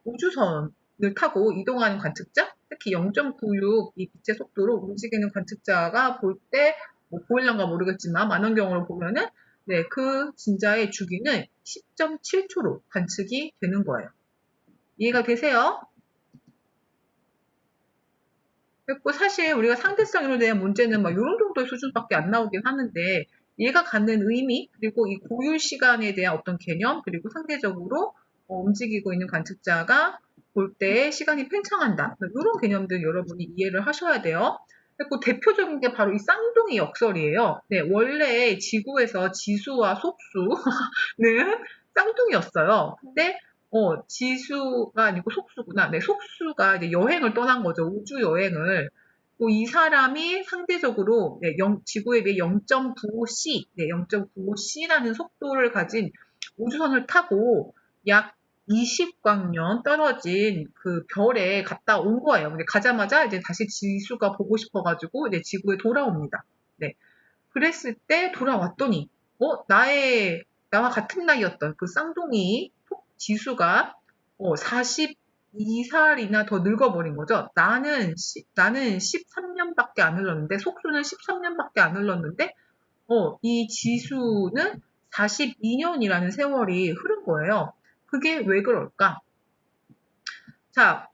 우주선 타고 이동하는 관측자, 특히 0.96 이 빛의 속도로 움직이는 관측자가 볼 때, 뭐 보일런가 모르겠지만 만원경으로 보면은 네, 그 진자의 주기는 10.7초로 관측이 되는 거예요. 이해가 되세요? 그리고 사실 우리가 상대성 이론에 대한 문제는 막 이런 정도의 수준밖에 안 나오긴 하는데 얘가 갖는 의미 그리고 이 고유 시간에 대한 어떤 개념 그리고 상대적으로 움직이고 있는 관측자가 볼 때 시간이 팽창한다. 이런 개념들 여러분이 이해를 하셔야 돼요. 그리고 대표적인 게 바로 이 쌍둥이 역설이에요. 네, 원래 지구에서 지수와 속수는 쌍둥이였어요. 근데 지수가 아니고 속수구나. 네, 속수가 이제 여행을 떠난 거죠. 우주 여행을. 이 사람이 상대적으로 네, 지구에 비해 0.95c, 네, 0.95c라는 속도를 가진 우주선을 타고 약 20광년 떨어진 그 별에 갔다 온 거예요. 근데 가자마자 이제 다시 지수가 보고 싶어가지고 이제 지구에 돌아옵니다. 네. 그랬을 때 돌아왔더니, 나와 같은 나이였던 그 쌍둥이 지수가 42살이나 더 늙어버린 거죠. 나는 13년밖에 안 흘렀는데, 속수는 13년밖에 안 흘렀는데, 이 지수는 42년이라는 세월이 흐른 거예요. 그게 왜 그럴까? 자,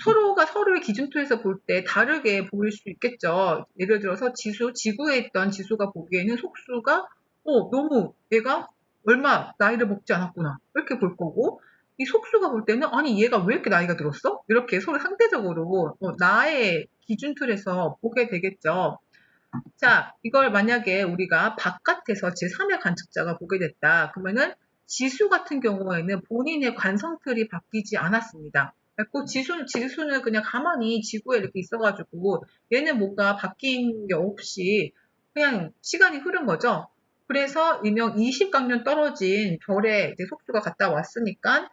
서로가 서로의 기준토에서 볼 때 다르게 보일 수 있겠죠. 예를 들어서 지구에 있던 지수가 보기에는 속수가, 너무 얘가 얼마 나이를 먹지 않았구나. 이렇게 볼 거고, 이 속수가 볼 때는, 아니, 얘가 왜 이렇게 나이가 들었어? 이렇게 서로 상대적으로, 나의 기준틀에서 보게 되겠죠. 자, 이걸 만약에 우리가 바깥에서 제3의 관측자가 보게 됐다. 그러면은 지수 같은 경우에는 본인의 관성틀이 바뀌지 않았습니다. 그래서 지수는 그냥 가만히 지구에 이렇게 있어가지고 얘는 뭔가 바뀐 게 없이 그냥 시간이 흐른 거죠. 그래서 일명 20광년 떨어진 별에 이제 속수가 갔다 왔으니까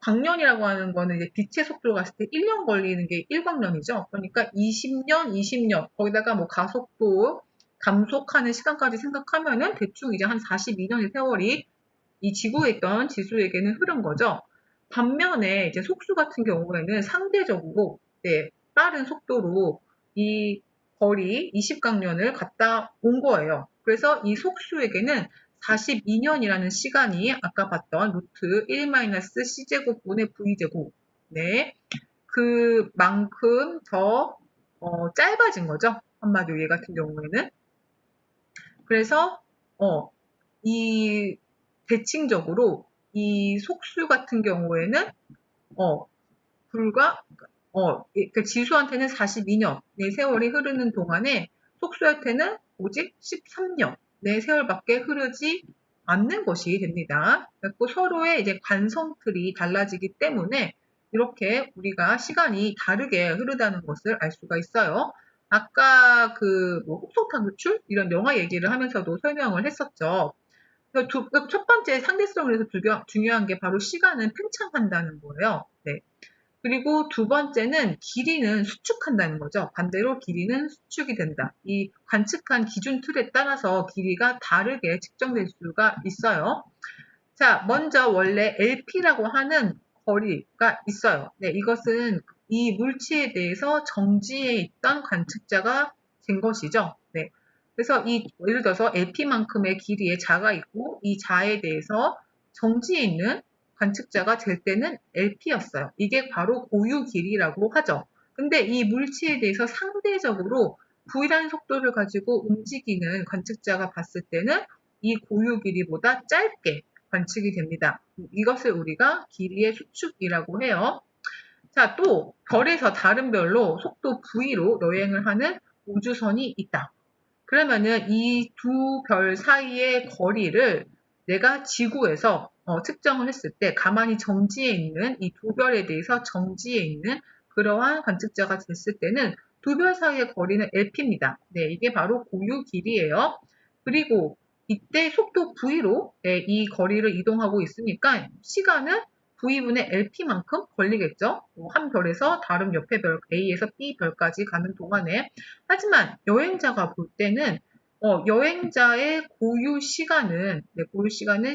광년이라고 하는 거는 이제 빛의 속도가 갔을 때 1년 걸리는 게 1광년이죠. 그러니까 20년, 거기다가 뭐 가속도, 감속하는 시간까지 생각하면은 대충 이제 한 42년의 세월이 이 지구에 있던 지수에게는 흐른 거죠. 반면에 이제 속수 같은 경우에는 상대적으로 네, 빠른 속도로 이 거리 20광년을 갔다 온 거예요. 그래서 이 속수에게는 42년이라는 시간이 아까 봤던 루트 1-c제곱분의 v제곱 네, 그만큼 더 짧아진 거죠. 한마디로 얘 같은 경우에는. 그래서 이 대칭적으로 이 속수 같은 경우에는 불과 그 지수한테는 42년의 세월이 흐르는 동안에 속수한테는 오직 13년의 세월밖에 흐르지 않는 것이 됩니다. 그리고 서로의 이제 관성틀이 달라지기 때문에 이렇게 우리가 시간이 다르게 흐르다는 것을 알 수가 있어요. 아까 흡속탄 노출 이런 영화 얘기를 하면서도 설명을 했었죠. 첫 번째 상대성에서 중요한 게 바로 시간은 팽창한다는 거예요. 네. 그리고 두 번째는 길이는 수축한다는 거죠. 반대로 길이는 수축이 된다. 이 관측한 기준 틀에 따라서 길이가 다르게 측정될 수가 있어요. 자, 먼저 원래 LP라고 하는 거리가 있어요. 네, 이것은 이 물체에 대해서 정지해 있던 관측자가 된 것이죠. 네. 그래서 예를 들어서 LP만큼의 길이의 자가 있고 이 자에 대해서 정지해 있는 관측자가 될 때는 LP였어요. 이게 바로 고유 길이라고 하죠. 근데 이 물체에 대해서 상대적으로 V라는 속도를 가지고 움직이는 관측자가 봤을 때는 이 고유 길이보다 짧게 관측이 됩니다. 이것을 우리가 길이의 수축이라고 해요. 자, 또 별에서 다른 별로 속도 V로 여행을 하는 우주선이 있다. 그러면은 이 두 별 사이의 거리를 내가 지구에서 측정을 했을 때 가만히 정지해 있는 이 두 별에 대해서 정지해 있는 그러한 관측자가 됐을 때는 두 별 사이의 거리는 LP입니다. 네, 이게 바로 고유 길이에요. 그리고 이때 속도 V로 네, 이 거리를 이동하고 있으니까 시간은 V분의 LP만큼 걸리겠죠. 한 별에서 다른 옆에 별 A에서 B 별까지 가는 동안에 하지만 여행자가 볼 때는 여행자의 고유 시간은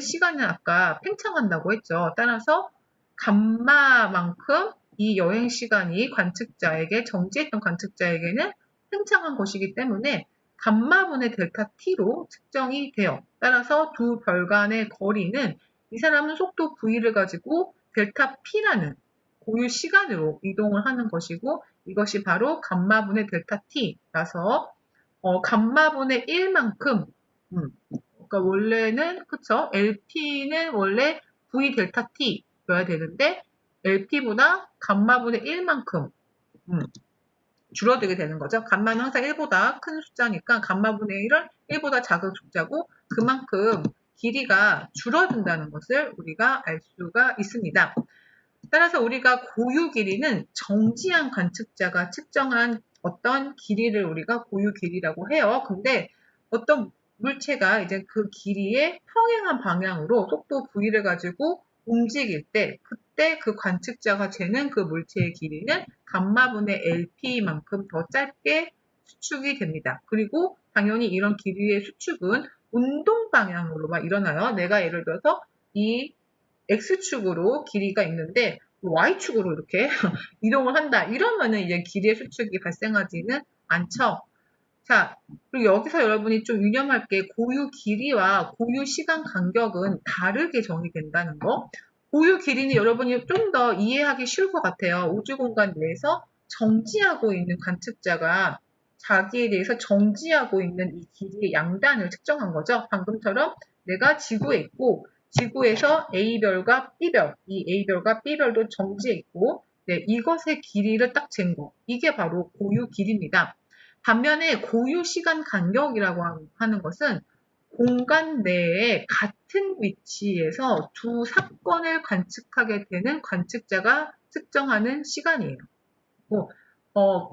시간은 아까 팽창한다고 했죠. 따라서 감마만큼 이 여행 시간이 관측자에게 정지했던 관측자에게는 팽창한 것이기 때문에 감마분의 델타 t로 측정이 돼요. 따라서 두 별 간의 거리는 이 사람은 속도 v를 가지고 델타 p라는 고유 시간으로 이동을 하는 것이고 이것이 바로 감마분의 델타 t라서 감마분의 1만큼 그러니까 원래는 그쵸 LP는 원래 V 델타 T여야 되는데 LP보다 감마분의 1만큼 줄어들게 되는 거죠. 감마는 항상 1보다 큰 숫자니까 감마분의 1은 1보다 작은 숫자고 그만큼 길이가 줄어든다는 것을 우리가 알 수가 있습니다. 따라서 우리가 고유 길이는 정지한 관측자가 측정한 어떤 길이를 우리가 고유 길이라고 해요. 근데 어떤 물체가 이제 그 길이의 평행한 방향으로 속도 v를 가지고 움직일 때 그때 그 관측자가 재는 그 물체의 길이는 감마분의 LP만큼 더 짧게 수축이 됩니다. 그리고 당연히 이런 길이의 수축은 운동 방향으로만 일어나요. 내가 예를 들어서 이 X축으로 길이가 있는데 Y축으로 이렇게 이동을 한다. 이러면은 이제 길이의 수축이 발생하지는 않죠. 자, 그리고 여기서 여러분이 좀 유념할 게 고유 길이와 고유 시간 간격은 다르게 정의된다는 거. 고유 길이는 여러분이 좀 더 이해하기 쉬울 것 같아요. 우주 공간 내에서 정지하고 있는 관측자가 자기에 대해서 정지하고 있는 이 길이의 양단을 측정한 거죠. 방금처럼 내가 지구에 있고 지구에서 A별과 B별, 이 A별과 B별도 정지해 있고 네, 이것의 길이를 딱 잰 거. 이게 바로 고유 길이입니다. 반면에 고유 시간 간격이라고 하는 것은 공간 내에 같은 위치에서 두 사건을 관측하게 되는 관측자가 측정하는 시간이에요.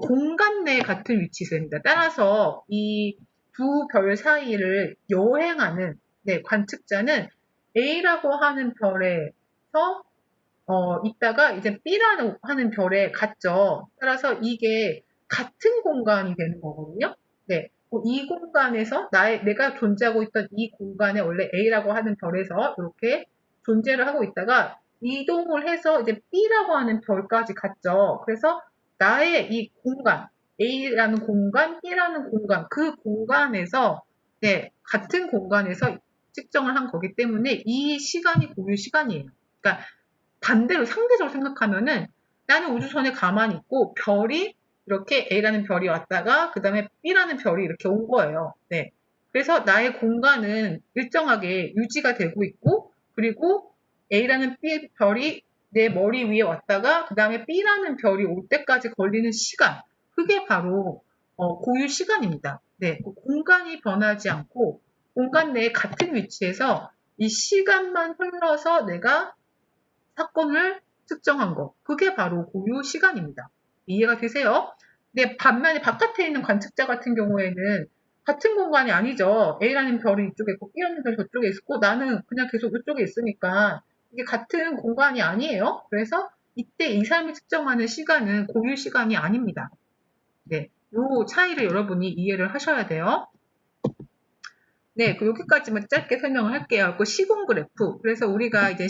공간 내에 같은 위치입니다. 따라서 이 두 별 사이를 여행하는 관측자는 A라고 하는 별에서 있다가 이제 B라는 하는 별에 갔죠. 따라서 이게 같은 공간이 되는 거거든요. 네. 이 공간에서 내가 존재하고 있던 이 공간에 원래 A라고 하는 별에서 이렇게 존재를 하고 있다가 이동을 해서 이제 B라고 하는 별까지 갔죠. 그래서 나의 이 공간, A라는 공간, B라는 공간, 그 공간에서, 같은 공간에서 측정을 한 거기 때문에 이 시간이 고유 시간이에요. 그러니까 반대로 상대적으로 생각하면은 나는 우주선에 가만히 있고 별이 이렇게 A라는 별이 왔다가 그 다음에 B라는 별이 이렇게 온 거예요. 네. 그래서 나의 공간은 일정하게 유지가 되고 있고 그리고 A라는 B 별이 내 머리 위에 왔다가 그 다음에 B라는 별이 올 때까지 걸리는 시간 그게 바로 고유 시간입니다. 네. 공간이 변하지 않고 공간 내에 같은 위치에서 이 시간만 흘러서 내가 사건을 측정한 거. 그게 바로 고유 시간입니다. 이해가 되세요? 근데 반면에 바깥에 있는 관측자 같은 경우에는 같은 공간이 아니죠. A라는 별이 이쪽에 있고 B라는 별이 저쪽에 있고 나는 그냥 계속 이쪽에 있으니까 이게 같은 공간이 아니에요. 그래서 이때 이 사람이 측정하는 시간은 고유 시간이 아닙니다. 네, 요 차이를 여러분이 이해를 하셔야 돼요. 네, 여기까지만 짧게 설명을 할게요. 그 시공 그래프. 그래서 우리가 이제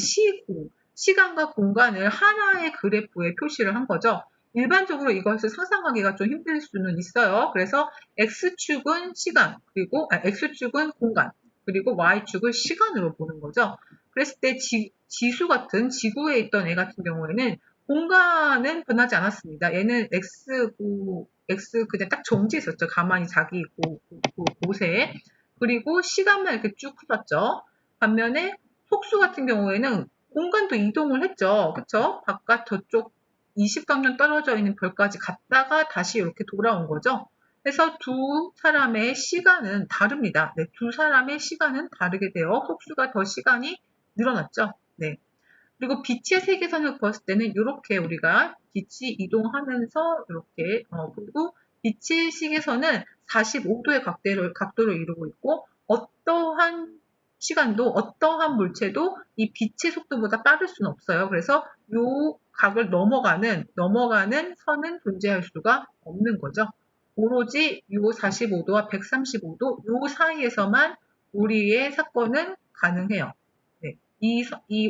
시간과 공간을 하나의 그래프에 표시를 한 거죠. 일반적으로 이것을 상상하기가 좀 힘들 수는 있어요. 그래서 X축은 시간, 그리고 X축은 공간, 그리고 Y축을 시간으로 보는 거죠. 그랬을 때 지수 같은 지구에 있던 애 같은 경우에는 공간은 변하지 않았습니다. 얘는 X 그냥 딱 정지했었죠. 가만히 자기 곳에. 그리고 시간만 이렇게 쭉 흘렀죠. 반면에 속수 같은 경우에는 공간도 이동을 했죠. 그쵸? 바깥 저쪽 20광년 떨어져 있는 별까지 갔다가 다시 이렇게 돌아온 거죠. 그래서 두 사람의 시간은 다릅니다. 네, 두 사람의 시간은 다르게 돼요. 속수가 더 시간이 늘어났죠. 네. 그리고 빛의 세계선을 그었을 때는 이렇게 우리가 빛이 이동하면서 이렇게 그리고 빛의 시계선은 45도의 각도를 이루고 있고 어떠한 시간도 어떠한 물체도 이 빛의 속도보다 빠를 수는 없어요. 그래서 이 각을 넘어가는 선은 존재할 수가 없는 거죠. 오로지 이 45도와 135도 이 사이에서만 우리의 사건은 가능해요. 네.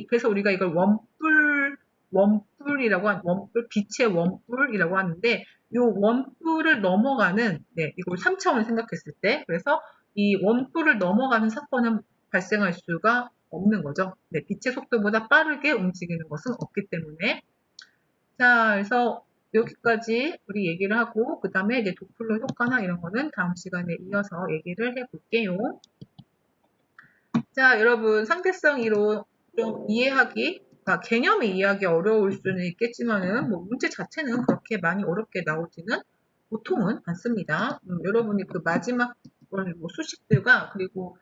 그래서 우리가 이걸 원뿔 원뿔, 빛의 원뿔이라고 하는데, 이 원뿔을 넘어가는, 네, 이걸 3차원을 생각했을 때, 그래서 이 원뿔을 넘어가는 사건은 발생할 수가 없는 거죠. 네, 빛의 속도보다 빠르게 움직이는 것은 없기 때문에. 자, 그래서 여기까지 우리 얘기를 하고, 그 다음에 이제 도플러 효과나 이런 거는 다음 시간에 이어서 얘기를 해볼게요. 자, 여러분, 상대성 이론 좀 이해하기, 그러니까 개념이 이해하기 어려울 수는 있겠지만은, 뭐, 문제 자체는 그렇게 많이 어렵게 나오지는 보통은 않습니다. 여러분이 그 마지막 뭐 수식들과 그리고,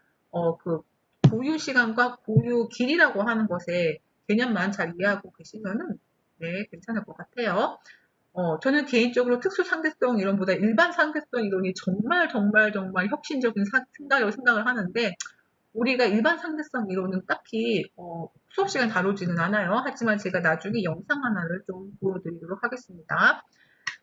그 고유 시간과 고유 길이라고 하는 것에 개념만 잘 이해하고 계시면은, 네, 괜찮을 것 같아요. 저는 개인적으로 특수 상대성 이론보다 일반 상대성 이론이 정말 정말 정말 혁신적인 생각이라고 생각을 하는데, 우리가 일반 상대성 이론은 딱히 수업 시간 다루지는 않아요. 하지만 제가 나중에 영상 하나를 좀 보여드리도록 하겠습니다.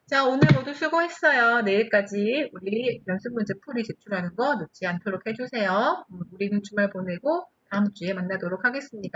자, 오늘 모두 수고했어요. 내일까지 우리 연습 문제 풀이 제출하는 거 늦지 않도록 해주세요. 우리는 주말 보내고 다음 주에 만나도록 하겠습니다.